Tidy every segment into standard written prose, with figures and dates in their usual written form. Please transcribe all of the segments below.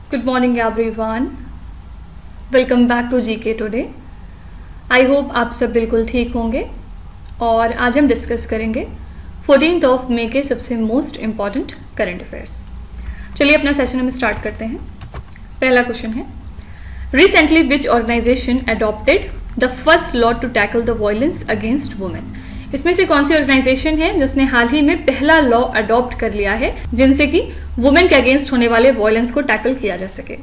Good morning everyone. Welcome back to GK Today. I hope आप सब बिल्कुल ठीक होंगे और आज हम डिस्कस करेंगे 14 मई के सबसे मोस्ट इम्पॉर्टेंट करंट अफेयर्स। चलिए अपना सेशन हम स्टार्ट करते हैं। पहला क्वेश्चन है, recently which organization adopted the first law to tackle the violence against women. इसमें से कौन सी ऑर्गेनाइजेशन है जिसने हाल ही में पहला लॉ अडॉप्ट कर लिया है जिनसे कि वुमेन के अगेंस्ट होने वाले वायलेंस को टैकल किया जा सके।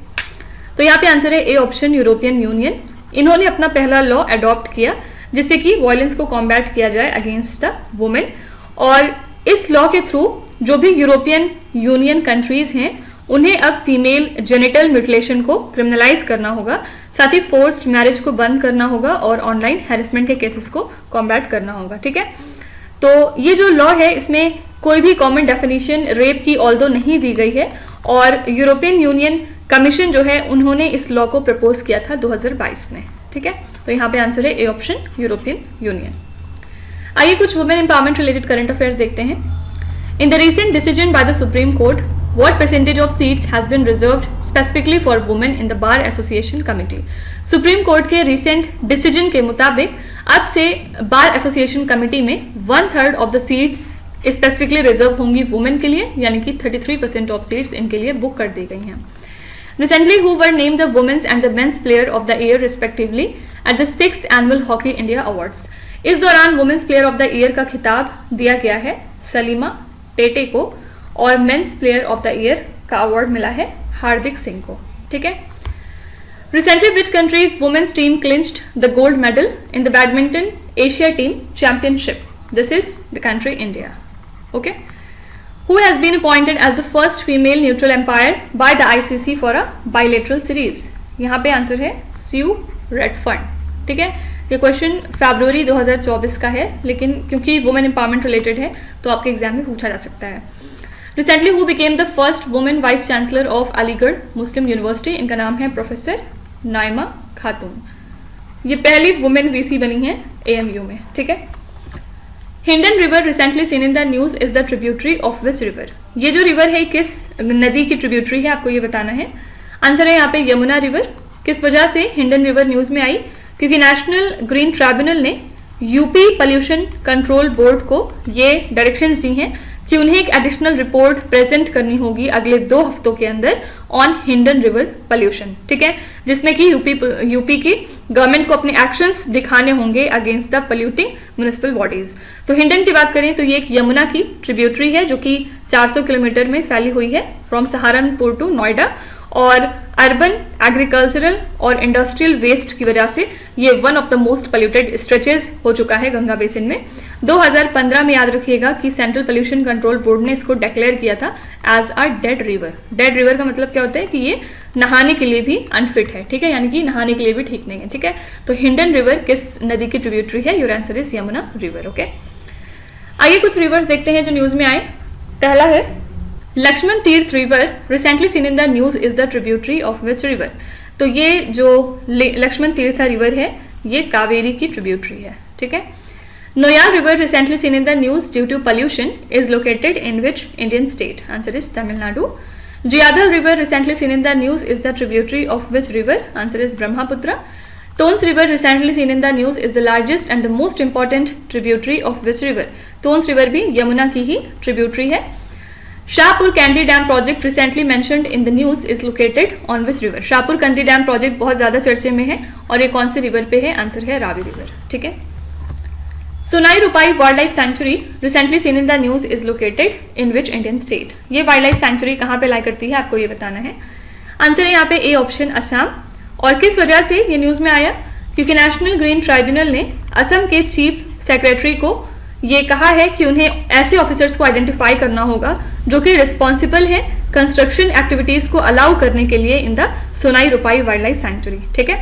तो यहाँ पे आंसर है ए ऑप्शन, यूरोपियन यूनियन। इन्होंने अपना पहला लॉ अडॉप्ट किया जिससे कि वायलेंस को कॉम्बैट किया जाए अगेंस्ट द वुमेन। और इस लॉ के थ्रू जो भी यूरोपियन यूनियन कंट्रीज हैं उन्हें अब फीमेल जेनिटल म्यूटिलेशन को क्रिमिनलाइज करना होगा, साथ ही फोर्स्ड मैरिज को बंद करना होगा और ऑनलाइन हैरेसमेंट के केसेस को कॉम्बैट करना होगा। ठीक है, तो ये जो लॉ है इसमें कोई भी कॉमन डेफिनेशन रेप की ऑल्दो नहीं दी गई है और यूरोपियन यूनियन कमीशन जो है उन्होंने इस लॉ को प्रपोज किया था 2022 में। ठीक है, तो यहाँ पे आंसर है ए ऑप्शन, यूरोपियन यूनियन। आइए कुछ women empowerment related current affairs देखते हैं। In the recent decision by the supreme court, what percentage of seats has been reserved specifically for women in the bar association committee? Supreme court के recent decision के मुताबिक अब से bar association committee में 1/3 of the seats specifically reserve होंगी women के लिए, यानी कि 33% ऑफ सीट्स इनके लिए बुक कर दी गई हैं। Recently who were named the women's and the men's player of the year respectively at the 6th annual hockey India awards. इस दौरान women's player of the year का खिताब दिया गया है सलीमा टेटे को और men's player of the year का अवार्ड मिला है हार्दिक सिंह को। ठीक है, recently which countries women's team clinched the gold medal in the badminton Asia team championship? This is the country India. Okay, who has been appointed as the first female neutral umpire by the ICC for a bilateral series? यहाँ पे answer है स्यू रेडफर्ड। ठीक है, ये question फरवरी 2024 का है, लेकिन क्योंकि वुमेन एम्पावरमेंट रिलेटेड है तो आपके एग्जाम में पूछा जा सकता है। Recently who became the first women vice chancellor of Aligarh Muslim university? इनका नाम है प्रोफेसर नाइमा खातून। ये पहली वुमेन वीसी बनी है एएमयू में। ठीक है, Hindon river recently seen in the news is the tributary of which river? ये जो रिवर है किस नदी की ट्रिब्यूटरी है आपको ये बताना है। आंसर है यहाँ पे यमुना रिवर। किस वजह से हिंडन रिवर न्यूज में आई? क्योंकि नेशनल ग्रीन ट्राइब्यूनल ने यूपी पोल्यूशन कंट्रोल बोर्ड को ये डायरेक्शंस दी हैं कि उन्हें एक एडिशनल रिपोर्ट प्रेजेंट करनी होगी अगले 2 हफ्तों के अंदर ऑन हिंडन रिवर पोल्यूशन। ठीक है, जिसमें कि यूपी की गवर्नमेंट को अपने एक्शंस दिखाने होंगे against the polluting municipal bodies. तो हिंडन की बात करें तो ये एक यमुना की ट्रिब्यूटरी है जो कि 400 किलोमीटर में फैली हुई है फ्रॉम सहारनपुर टू नोएडा, और अर्बन, एग्रीकल्चरल और इंडस्ट्रियल वेस्ट की वजह से ये one of the most polluted stretches हो चुका है गंगा बेसिन में। 2015 में याद रखिएगा कि सेंट्रल पोल्यूशन कंट्रोल बोर्ड ने इसको डिक्लेयर किया था as a dead river. Dead river का मतलब क्या होता है कि ये नहाने के लिए भी अनफिट है। ठीक है, यानी कि नहाने के लिए भी ठीक नहीं है। ठीक है, तो हिंडन रिवर किस नदी की ट्रिब्यूटरी है? Your answer is Yamuna river. Okay, आइए कुछ रिवर्स देखते हैं जो न्यूज में आए। पहला है लक्ष्मण तीर्थ river recently seen in the news is the tributary of which river? तो ये जो लक्ष्मण तीर्थ रिवर है ये कावेरी की ट्रिब्यूटरी है। ठीक है, Noyyal river recently seen in the news due to pollution is located in which Indian state? Answer is Tamil Nadu. Jiadhal river recently seen in the news is the tributary of which river? Answer is Brahmaputra. Tons river recently seen in the news is the largest and the most important tributary of which river? Tons river भी यमुना की ही tributary है। Shahpur Kandi dam project recently mentioned in the news is located on which river? Shahpur Kandi dam project बहुत ज्यादा चर्चे में है और ये कौन से रिवर पे है? आंसर है रावी रिवर। ठीक है, सोनाई रुपाई wild life sanctuary recently seen in the news is located in which Indian state? ये वाइल्ड लाइफ सैंक्चुरी कहाँ पे लाई करती है आपको ये बताना है। आंसर है यहाँ पे ए ऑप्शन, असम। और किस वजह से ये न्यूज में आया? क्योंकि नेशनल ग्रीन ट्राइब्यूनल ने असम के चीफ सेक्रेटरी को ये कहा है कि उन्हें ऐसे ऑफिसर्स को आइडेंटिफाई करना होगा जो कि रिस्पॉन्सिबल है कंस्ट्रक्शन एक्टिविटीज को अलाउ करने के लिए इन द सोनाई रुपाई वाइल्ड लाइफ सैंक्चुरी। ठीक है,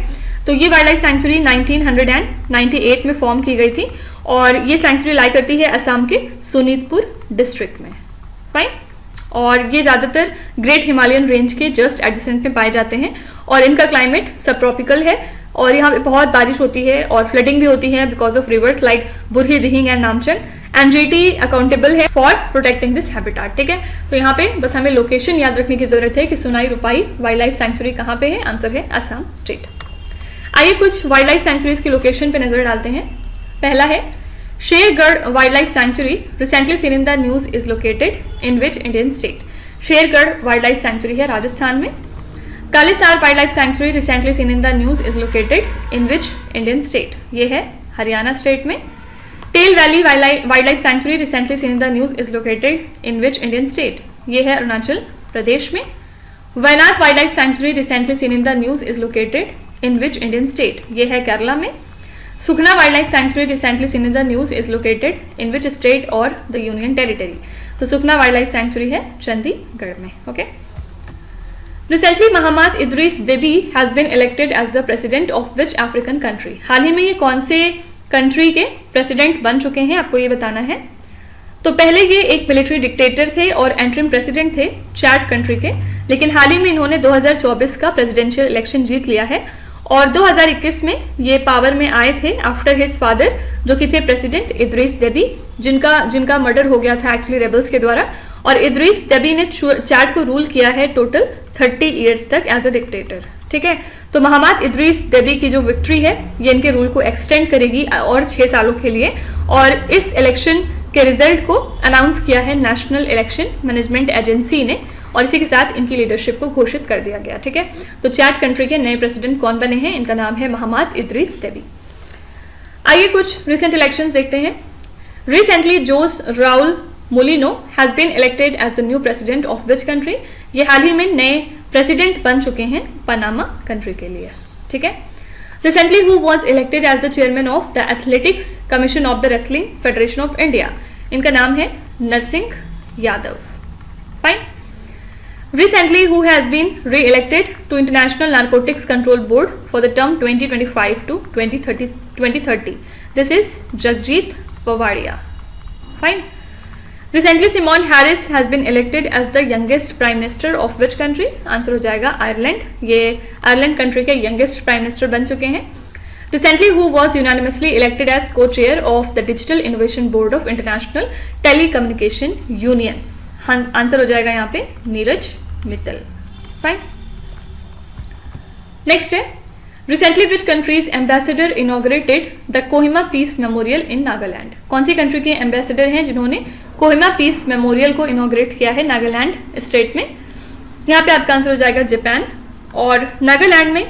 तो ये वाइल्ड लाइफ सैंक्चुरी 1998 में फॉर्म की गई थी और ये सैंक्चुरी लाई करती है असम के सोनीतपुर डिस्ट्रिक्ट में। फाइन, और ये ज़्यादातर ग्रेट हिमालयन रेंज के जस्ट एडजेसेंट में पाए जाते हैं और इनका क्लाइमेट सब ट्रॉपिकल है और यहाँ पे बहुत बारिश होती है और फ्लडिंग भी होती है because of rivers like Burhi, Dihing and Namchang NGT accountable है फॉर प्रोटेक्टिंग दिस हैबिटाट। ठीक है, तो यहाँ पे बस हमें लोकेशन याद रखने की जरूरत है कि सोनाई रुपाई वाइल्ड लाइफ सैंक्चुरी कहाँ पे है, आंसर है असम स्टेट। आइए कुछ वाइल्ड लाइफ सैंक्चुरीज की लोकेशन पे नजर डालते हैं। पहला है Shergarh wild life sanctuary, recently seen in the news, is located in which Indian state. Shergarh wild life sanctuary है राजस्थान में। Kalesar wild life sanctuary, recently seen in the news, is located in which Indian state, ये है Haryana state में। Tale valley wild life sanctuary, recently seen in the news, is located in which Indian state, ये है अरुणाचल प्रदेश में। Wayanad wild life sanctuary, recently seen in the news, is located in which Indian state, ये है केरला में। Sukhna wild life sanctuary, recently seen in the news, is located in which state और the union territory, तो Sukhna wild life sanctuary है चंडीगढ़ में। Okay, recently Mahamat Idriss Deby has been elected as the president of which African country. हाल ही में ये कौन से कंट्री के प्रेसिडेंट बन चुके हैं, आपको ये बताना है। तो पहले ये एक मिलिट्री डिक्टेटर थे और एंट्रिम प्रेसिडेंट थे चैड कंट्री के, लेकिन हाल ही में इन्होंने 2024 का प्रेसिडेंशियल इलेक्शन जीत लिया है और 2021 में ये पावर में आए थे आफ्टर हिज फादर, जो कि थे प्रेसिडेंट इदरीस देबी, जिनका मर्डर हो गया था एक्चुअली रेबल्स के द्वारा। और इदरीस देबी ने चैड को रूल किया है टोटल 30 ईयर्स तक एज अ डिक्टेटर। ठीक है, तो मोहम्मद इदरीस देबी की जो विक्ट्री है ये इनके रूल को एक्सटेंड करेगी और 6 सालों के लिए, और इस इलेक्शन के रिजल्ट को अनाउंस किया है नेशनल इलेक्शन मैनेजमेंट एजेंसी ने, और इसी के साथ इनकी लीडरशिप को घोषित कर दिया गया। ठीक है, तो चैड कंट्री के नए प्रेसिडेंट कौन बने हैं, इनका नाम है मोहम्मद इदरीस देबी। आइए कुछ रिसेंट इलेक्शंस देखते हैं। Recently Jose Raul Mulino has been elected as the new president of which country, ये हाल ही में नए प्रेसिडेंट बन चुके हैं पनामा कंट्री के लिए। ठीक है, recently who was elected as the chairman of the athletics commission of the wrestling federation of India, इनका नाम है Narsingh Yadav. Fine. Recently, who has been re-elected to International Narcotics Control Board for the term 2025 to 2030? This is Jagjit Pavadia. Fine. Recently, Simone Harris has been elected as the youngest Prime Minister of which country? Answer हो जाएगा Ireland. ये Ireland country के youngest Prime Minister बन चुके हैं. Recently, who was unanimously elected as co-chair of the Digital Innovation Board of International Telecommunication Unions? Answer हो जाएगा यहाँ पे नीरज मित्तल। फाइन। नेक्स्ट है recently which country's ambassador inaugurated the Kohima peace memorial in Nagaland. कौन सी कंट्री के एम्बेसडर हैं जिन्होंने कोहिमा पीस मेमोरियल को इनॉग्रेट किया है नागालैंड स्टेट में? यहाँ पे आपका आंसर हो जाएगा जापान। और नागालैंड में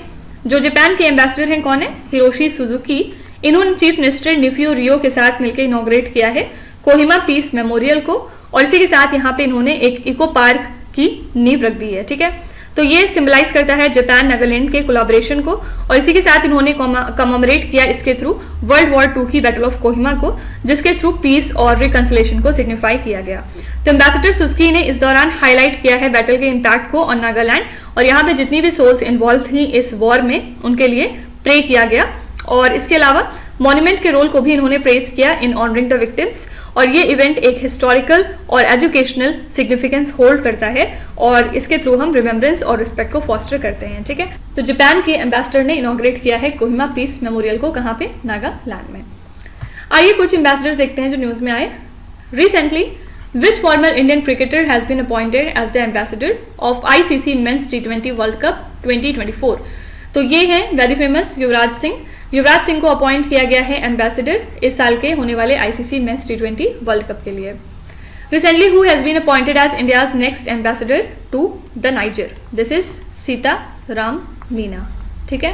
जो जापान के एम्बेसडर हैं कौन है? Hiroshi Suzuki. इन्होंने चीफ मिनिस्टर निफियो रियो के साथ मिलकर इनॉग्रेट किया है कोहिमा पीस मेमोरियल को, और इसी के साथ यहाँ पे इन्होंने एक इको पार्क की नींव रख दी है। ठीक है, तो ये सिंबलाइज करता है जापान नागालैंड के कोलैबोरेशन को, और इसी के साथ इन्होंने कमेमोरेट किया इसके थ्रू वर्ल्ड वॉर 2 की बैटल ऑफ कोहिमा को, जिसके थ्रू पीस और रिकंसिलेशन को सिग्निफाई किया गया। तो एम्बेसडर सुजुकी ने इस दौरान हाईलाइट किया है बैटल के इम्पैक्ट को ऑन नागालैंड, और यहाँ पे जितनी भी सोल्स इन्वॉल्व थी इस वॉर में उनके लिए प्रे किया गया। और इसके अलावा मॉन्यूमेंट के रोल को भी इन्होंने प्रेस किया इन ऑनरिंग द विक्टिम्स, और ये इवेंट एक हिस्टोरिकल और एजुकेशनल सिग्निफिकेंस होल्ड करता है, और इसके थ्रू हम रिमेम्बरेंस और रिस्पेक्ट को फॉस्टर करते हैं। ठीक है, तो जापान के एम्बेसडर ने इनॉग्रेट किया है कोहिमा पीस मेमोरियल को, कहाँ पे? नागालैंड में। आइए कुछ एम्बेसडर्स देखते हैं जो न्यूज में आए। Recently which former Indian cricketer has been appointed as the ambassador of ICC men's T20 world cup 2024? तो ये है वेरी फेमस युवराज सिंह। युवराज सिंह को अपॉइंट किया गया है एम्बेसडर इस साल के होने वाले ICC men's T20 world cup के लिए। Recently who has been appointed as India's next ambassador to the Niger? This is Sita Ram Meena. ठीक है,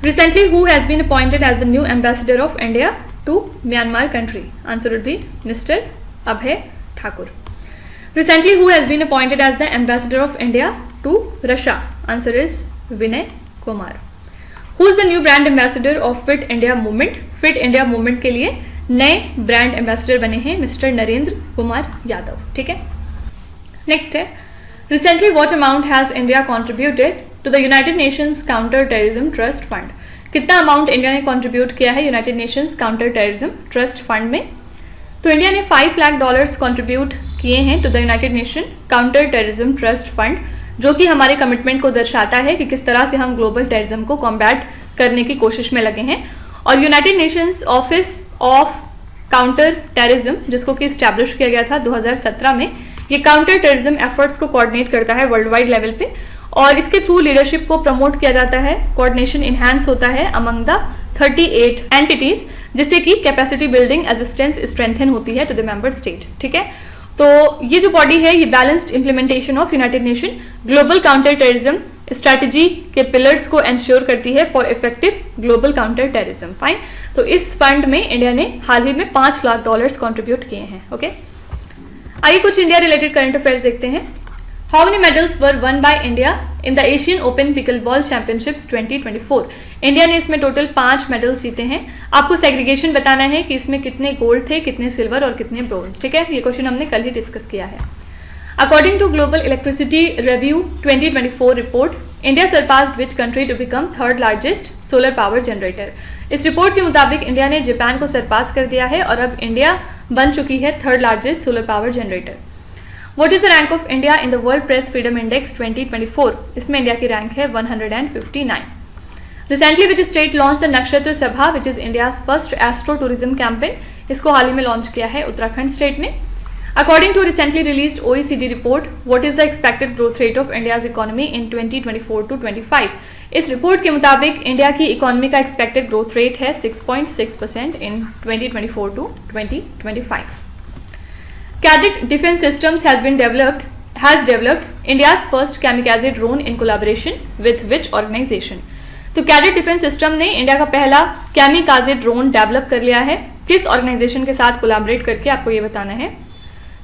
recently who has been appointed as the new ambassador of India to Myanmar country? Answer would be mister Abhay Thakur. Recently who has been appointed as the ambassador of India to Russia? Answer is Vinay Kumar. Who is the new brand ambassador of Fit India Movement? Fit India Movement के लिए नए brand ambassador बने हैं mister Narendra Kumar Yadav. ठीक है, next है recently what amount has India contributed to the United Nations counter terrorism trust fund? कितना amount India ने कॉन्ट्रीब्यूट किया है यूनाइटेड नेशंस काउंटर टेररिज्म ट्रस्ट फंड में? तो इंडिया ने $5 लाख कॉन्ट्रीब्यूट किए हैं to the United Nation counter terrorism trust fund, जो कि हमारे कमिटमेंट को दर्शाता है कि किस तरह से हम ग्लोबल टेररिज्म को कॉम्बैट करने की कोशिश में लगे हैं। और United Nations office of counter terrorism, जिसको कि स्टैब्लिश किया गया था 2017 में। ये काउंटर टेररिज्म एफर्ट्स को कोऑर्डिनेट करता है वर्ल्ड वाइड लेवल पे, और इसके थ्रू लीडरशिप को प्रमोट किया जाता है, कोऑर्डिनेशन इनहैंस होता है अमंग द 38 एंटिटीज, जिससे कि कैपेसिटी बिल्डिंग असिस्टेंस स्ट्रेंथन होती है टू द मेंबर स्टेट। ठीक है, तो ये जो बॉडी है ये balanced implementation of United nation global counter terrorism strategy के पिलर्स को एंश्योर करती है for effective global counter terrorism. Fine, तो इस फंड में इंडिया ने हाल ही में $5 लाख कंट्रीब्यूट किए हैं। ओके, आइए कुछ इंडिया रिलेटेड करंट अफेयर्स देखते हैं। How many medals were one by India in the Asian open pickleball championships 2024? India ने इसमें टोटल 5 मेडल्स जीते हैं। आपको सेग्रीगेशन बताना है कि इसमें कितने गोल्ड थे, कितने सिल्वर और कितने ब्रोंज। ठीक है, ये क्वेश्चन हमने कल ही डिस्कस किया है। According to global electricity review 2024 report, India surpassed which country to become third largest solar power generator? इस रिपोर्ट के मुताबिक इंडिया ने जापान को सरपास कर दिया है और अब इंडिया बन चुकी है third largest solar power generator. What is the rank of India in the World Press Freedom Index 2024? इसमें इंडिया की रैंक है 159। Recently, which state launched the Nakshatra Sabha, which is India's first astro tourism campaign? इसको हाल ही में launch किया है Uttarakhand state ने। According to recently released OECD report, what is the expected growth rate of India's economy in 2024 to 25? इस report के मुताबिक India की इकोनॉमी का एक्सपेक्टेड ग्रोथ रेट है 6.6% in 2024 to 2025. Cadet Defense Systems has developed India's first kamikaze drone in collaboration with which organization? तो Cadet Defense System ने India का पहला kamikaze ड्रोन डेवलप कर लिया है। किस ऑर्गेनाइजेशन के साथ कोलैबोरेट करके, आपको ये बताना है।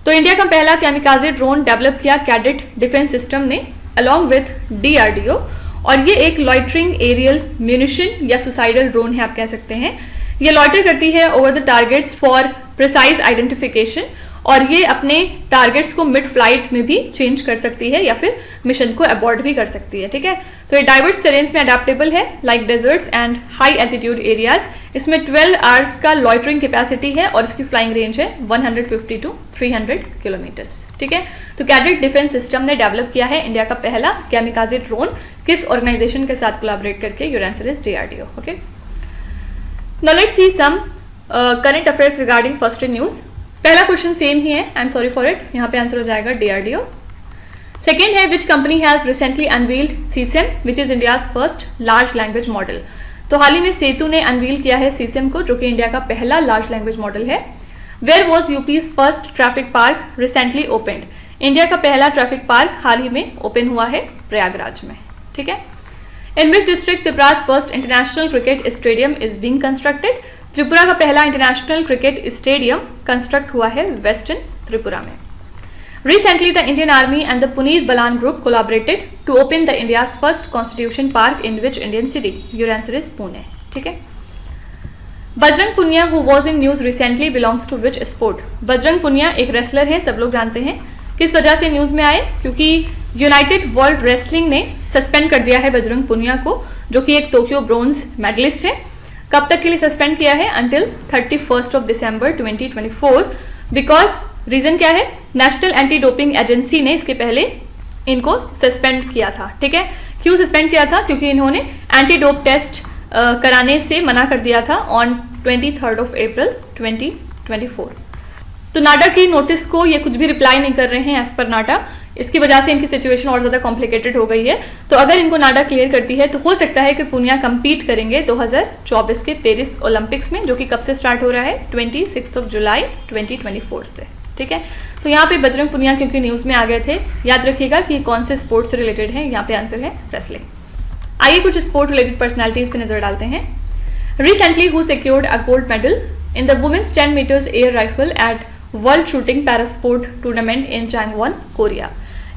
तो इंडिया का पहला kamikaze ड्रोन डेवलप किया Cadet Defense System ने along with DRDO, और ये एक लॉइटरिंग एरियल म्यूनिशन या सुसाइडल ड्रोन है, आप कह सकते हैं। ये लॉइटर करती है over the targets for precise identification, और ये अपने टारगेट्स को मिड फ्लाइट में भी चेंज कर सकती है या फिर मिशन को अबॉर्ट भी कर सकती है। ठीक है, तो ये डाइवर्स टेरेन्स में अडेप्टेबल है like deserts and high altitude areas. इसमें 12 आवर्स का लॉइटरिंग कैपेसिटी है और इसकी फ्लाइंग रेंज है 150 to 300 किलोमीटर्स। ठीक है, तो कैडेट डिफेंस सिस्टम ने डेवलप किया है इंडिया का पहला कैमिकाजे ड्रोन। किस ऑर्गेनाइजेशन के साथ कोलैबोरेट करके? Your answer is DRDO। Okay, now let's see some current affairs regarding first in news. पहला क्वेश्चन सेम ही है, I am sorry for it, यहाँ पे आंसर हो जाएगा DRDO। सेकेंड है which company has recently unveiled CSAM which is India's first large language model? तो हाल ही में सेतु ने अनवील किया है CSAM को, जो कि इंडिया का पहला लार्ज लैंग्वेज मॉडल है। Where was UP's first traffic park recently opened? India का पहला ट्रैफिक पार्क हाल ही में ओपन हुआ है प्रयागराज में। ठीक है, in which district Tripura's first international cricket stadium is being constructed? Tripura का पहला इंटरनेशनल क्रिकेट स्टेडियम कंस्ट्रक्ट हुआ है वेस्टर्न त्रिपुरा में। Recently, the Indian Army and the Puneet Balan Group collaborated to open the India's first Constitution Park in which Indian city? Your answer is Pune. ठीक है, Bajrang Punia who was in news recently belongs to which sport? Bajrang Punia एक wrestler है, सब लोग जानते हैं। किस वजह से न्यूज में आए? क्योंकि यूनाइटेड वर्ल्ड रेसलिंग ने सस्पेंड कर दिया है बजरंग पुनिया को, जो कि एक टोक्यो ब्रोंज मेडलिस्ट है। कब तक के लिए सस्पेंड किया है? Until 31 December 2024। बिकॉज रीजन क्या है? नेशनल एंटी डोपिंग एजेंसी ने इसके पहले इनको सस्पेंड किया था। ठीक है, क्यों सस्पेंड किया था? क्योंकि इन्होंने एंटी डोप टेस्ट कराने से मना कर दिया था ऑन 23 अप्रैल 2024। तो नाडा की नोटिस को ये कुछ भी रिप्लाई नहीं कर रहे हैं एज पर नाडा। इसकी वजह से इनकी सिचुएशन और ज्यादा कॉम्प्लिकेटेड हो गई है। तो अगर इनको नाडा क्लियर करती है तो हो सकता है कि पुनिया कंपीट करेंगे 2024 के पेरिस ओलंपिक्स में, जो कि कब से स्टार्ट हो रहा है? 26 जुलाई 2024 से। ठीक है, तो यहाँ पे बजरंग पुनिया क्योंकि न्यूज में आ गए थे, याद रखिएगा कि कौन से स्पोर्ट्स से रिलेटेड है। यहाँ पे आंसर है रेसलिंग। आइए कुछ स्पोर्ट रिलेटेड पर्सनैलिटीज पे नजर डालते हैं। Recently who secured a gold medal in the women's 10 metres air rifle at world shooting para sport tournament in Changwon, Korea?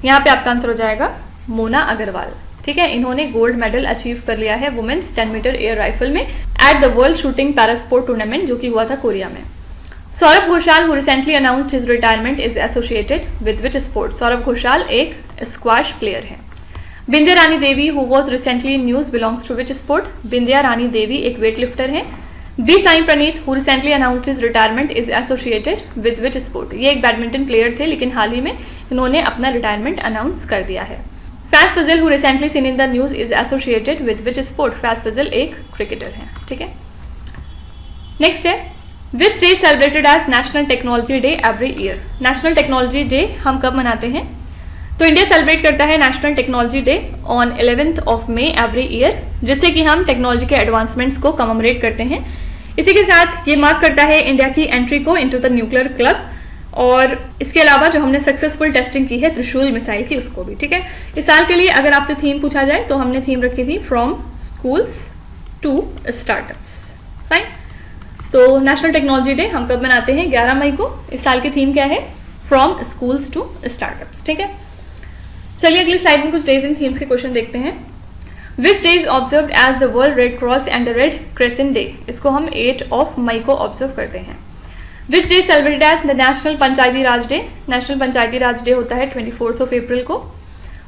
यहाँ पे आपका आंसर हो जाएगा मोना अग्रवाल। ठीक है, इन्होंने गोल्ड मेडल अचीव कर लिया है वुमेन्स 10 मीटर एयर राइफल में at the world shooting para sport tournament, जो कि हुआ था कोरिया में। Sourav Ghosal who recently announced his retirement is associated with which sport? Sourav Ghosal एक स्क्वैश प्लेयर है। Bindiya Rani Devi who was recently in news belongs to which sport? Bindiya Rani Devi एक weight lifter है। B Sai Praneeth who recently announced his retirement is associated with which sport? ये एक badminton player थे, लेकिन हाल ही में इन्होंने अपना रिटायरमेंट अनाउंस कर दिया है। Faiz Fazal who recently seen in the news is associated with which sport? Faiz Fazal एक क्रिकेटर है। ठीक है, नेक्स्ट है which day celebrated as national technology day every year? National technology day हम कब मनाते हैं? तो इंडिया सेलिब्रेट करता है national technology day on 11th of May every year, जिससे कि हम टेक्नोलॉजी के एडवांसमेंट्स को कमेमोरेट करते हैं। इसी के साथ ये मार्क करता है इंडिया की एंट्री को इनटू द न्यूक्लियर क्लब, और इसके अलावा जो हमने सक्सेसफुल टेस्टिंग की है त्रिशूल मिसाइल की, उसको भी। ठीक है, इस साल के लिए अगर आपसे थीम पूछा जाए तो हमने थीम रखी थी from schools to startups. Fine, तो नेशनल टेक्नोलॉजी डे हम कब मनाते हैं? 11 मई को। इस साल की थीम क्या है? From schools to startups. ठीक है, चलिए अगली स्लाइड में कुछ डेज एंड थीम्स के क्वेश्चन देखते हैं। Which day is observed as the world red cross and the red crescent day? इसको हम 8 of May को ऑब्जर्व करते हैं। Which day celebrated as the national panchayati Raj day? National panchayati Raj day होता है 24th of April को।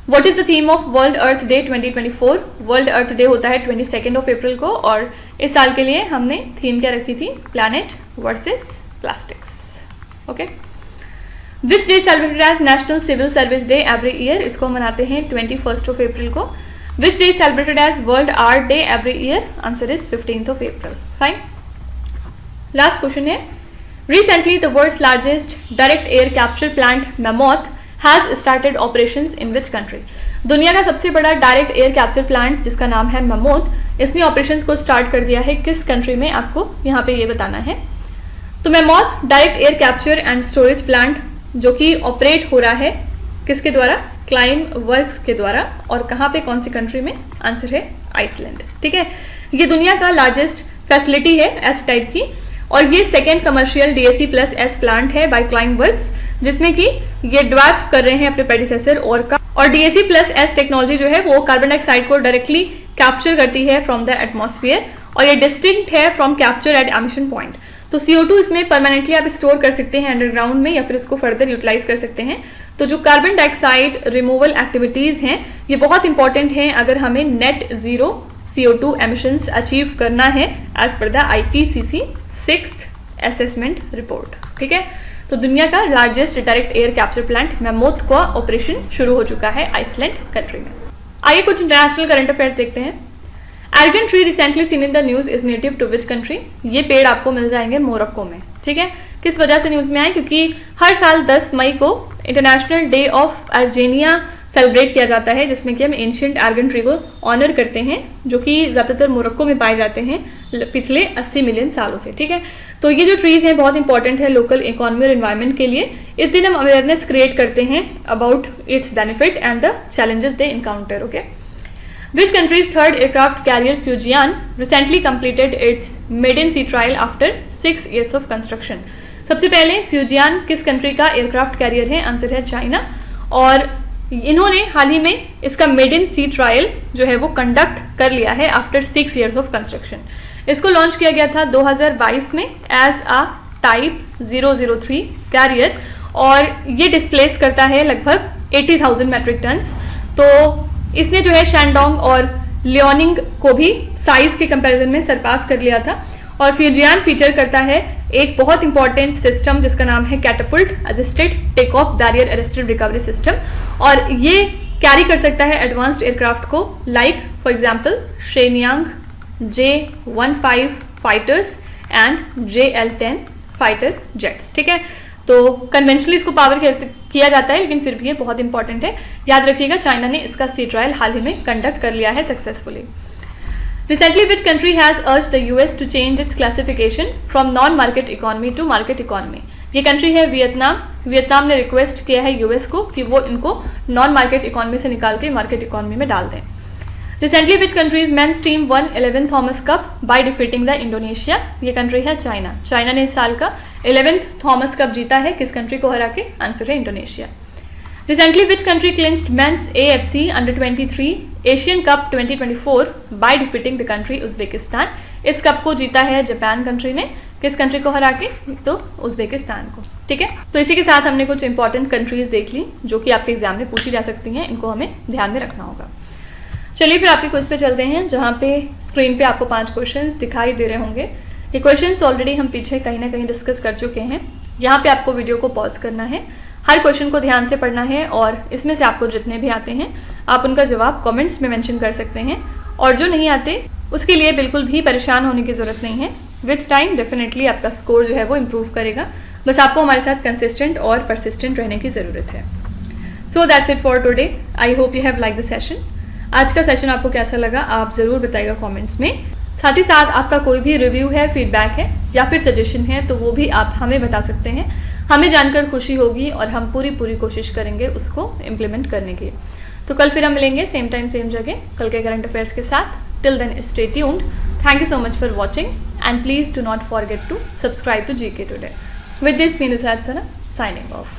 What is the theme of world earth day 2024? World earth day होता है 22nd of April को, और इस साल के लिए हमने थीम क्या रखी थी? Planet versus plastics. Okay, which day celebrated as national civil service day every year? इसको मनाते हैं 21st of April को। Which day celebrated as world art day every year? Answer is 15th of April। Fine, last question है, recently the world's largest direct air capture plant Mammoth has started operations in which country? दुनिया का सबसे बड़ा direct air capture plant जिसका नाम है mammoth, इसने operations को स्टार्ट कर दिया है किस कंट्री में? आपको यहाँ पे ये बताना है। तो mammoth direct air capture and storage plant जो कि ऑपरेट हो रहा है किसके द्वारा? क्लाइम वर्क्स के द्वारा, और कहाँ पे, कौन सी कंट्री में? आंसर है आइसलैंड। ठीक है, ये दुनिया का लार्जेस्ट फैसिलिटी है ऐसे टाइप की, और ये सेकेंड कमर्शियल DAC+S प्लांट है बाय क्लाइम वर्क्स, जिसमें कि ये ड्वार्फ कर रहे हैं अपने प्रेडिसेसर और का। और DAC+S टेक्नोलॉजी जो है वो कार्बन डाइऑक्साइड को डायरेक्टली कैप्चर करती है फ्रॉम द एटमॉस्फेयर, और ये डिस्टिंक्ट है from capture at emission point. तो CO2 इसमें परमानेंटली आप स्टोर कर सकते हैं अंडरग्राउंड में, या फिर इसको फर्दर यूटिलाइज कर सकते हैं। तो जो कार्बन डाइऑक्साइड रिमूवल एक्टिविटीज हैं ये बहुत इंपॉर्टेंट हैं अगर हमें net zero CO2 emissions achieve करना है as per the IPCC 6th assessment report. ठीक है, तो दुनिया का largest direct air capture plant mammoth का ऑपरेशन शुरू हो चुका है आइसलैंड कंट्री में। आइए कुछ इंटरनेशनल करंट अफेयर्स देखते हैं। Argan tree recently seen in the news is native to which country? ये पेड़ आपको मिल जाएंगे मोरक्को में। ठीक है, किस वजह से न्यूज में आए? क्योंकि हर साल 10 मई को इंटरनेशनल डे ऑफ अर्जेनिया सेलिब्रेट किया जाता है, जिसमें कि हम एंशिएंट एल्गन ट्री को ऑनर करते हैं, जो कि ज़्यादातर मोरक्को में पाए जाते हैं पिछले 80 मिलियन सालों से। ठीक है, तो ये जो ट्रीज हैं बहुत इंपॉर्टेंट है लोकल इकोनॉमी और एनवायरनमेंट के लिए। इस दिन हम अवेयरनेस क्रिएट करते हैं about it's benefit and the challenges they encounter. Okay, Which country's third aircraft carrier Fujian recently completed its maiden sea trial after 6 years of construction? सबसे पहले फ्यूजियान किस कंट्री का एयरक्राफ्ट कैरियर है? आंसर है China, और इन्होंने हाल ही में इसका मेडन सी ट्रायल जो है वो कंडक्ट कर लिया है आफ्टर 6 years ऑफ कंस्ट्रक्शन। इसको लॉन्च किया गया था 2022 में एज अ टाइप 003 कैरियर, और ये डिस्प्लेस करता है लगभग 80,000 मेट्रिक टन्स। तो इसने जो है शैंडोंग और लियोनिंग को भी साइज के कंपैरिजन में सरपास कर लिया था। और फ्यूजियान फीचर करता है एक बहुत इंपॉर्टेंट सिस्टम जिसका नाम है catapult assisted take off barrier arrested recovery system, और ये कैरी कर सकता है एडवांस्ड एयरक्राफ्ट को like for example Shenyang J-15 fighters and JL-10 fighter jets. ठीक है, तो कन्वेंशनली इसको पावर किया जाता है, लेकिन फिर भी ये बहुत इंपॉर्टेंट है। याद रखिएगा चाइना ने इसका सी ट्रायल हाल ही में कंडक्ट कर लिया है successfully. Recently, which country has urged the US to change its classification from non-market economy to market economy? ये कंट्री है वियतनाम। वियतनाम ने रिक्वेस्ट किया है यूएस को कि वो इनको नॉन मार्केट इकोनॉमी से निकाल के मार्केट इकोनॉमी में डाल दें। Recently, which country's men's team won 11th Thomas Cup by defeating the Indonesia? ये कंट्री है चाइना। चाइना ने इस साल का 11th थॉमस कप जीता है, किस कंट्री को हरा के? आंसर है Indonesia. Recently, which country clinched men's AFC Under-23 Asian Cup 2024 by defeating the country Uzbekistan? इस कप को जीता है जापान कंट्री ने, किस कंट्री को हरा के? तो उज्बेकिस्तान को। ठीक है, तो इसी के साथ हमने कुछ इंपॉर्टेंट कंट्रीज देख ली जो कि आपके एग्जाम में पूछी जा सकती हैं, इनको हमें ध्यान में रखना होगा। चलिए फिर आपके क्विज पे चलते हैं, जहाँ पे स्क्रीन पे आपको 5 क्वेश्चंस दिखाई दे रहे होंगे। ये क्वेश्चंस ऑलरेडी हम पीछे कहीं ना कहीं डिस्कस कर चुके हैं। यहाँ पे आपको वीडियो को पॉज करना है, हर क्वेश्चन को ध्यान से पढ़ना है, और इसमें से आपको जितने भी आते हैं आप उनका जवाब कमेंट्स में मेंशन कर सकते हैं, और जो नहीं आते उसके लिए बिल्कुल भी परेशान होने की ज़रूरत नहीं है। विथ टाइम डेफिनेटली आपका स्कोर जो है वो इम्प्रूव करेगा। बस आपको हमारे साथ कंसिस्टेंट और परसिस्टेंट रहने की ज़रूरत है। So that's it for today. I hope you have like the session. आज का सेशन आपको कैसा लगा आप ज़रूर बताइएगा कमेंट्स में। साथ ही साथ आपका कोई भी रिव्यू है, फीडबैक है या फिर सजेशन है तो वो भी आप हमें बता सकते हैं। हमें जानकर खुशी होगी और हम पूरी कोशिश करेंगे उसको इम्प्लीमेंट करने की। तो कल फिर हम मिलेंगे सेम टाइम सेम जगह कल के करंट अफेयर्स के साथ। Till then stay tuned. Thank you so much for watching and please do not forget to subscribe to GK Today. With this, Meenu Satsana signing off.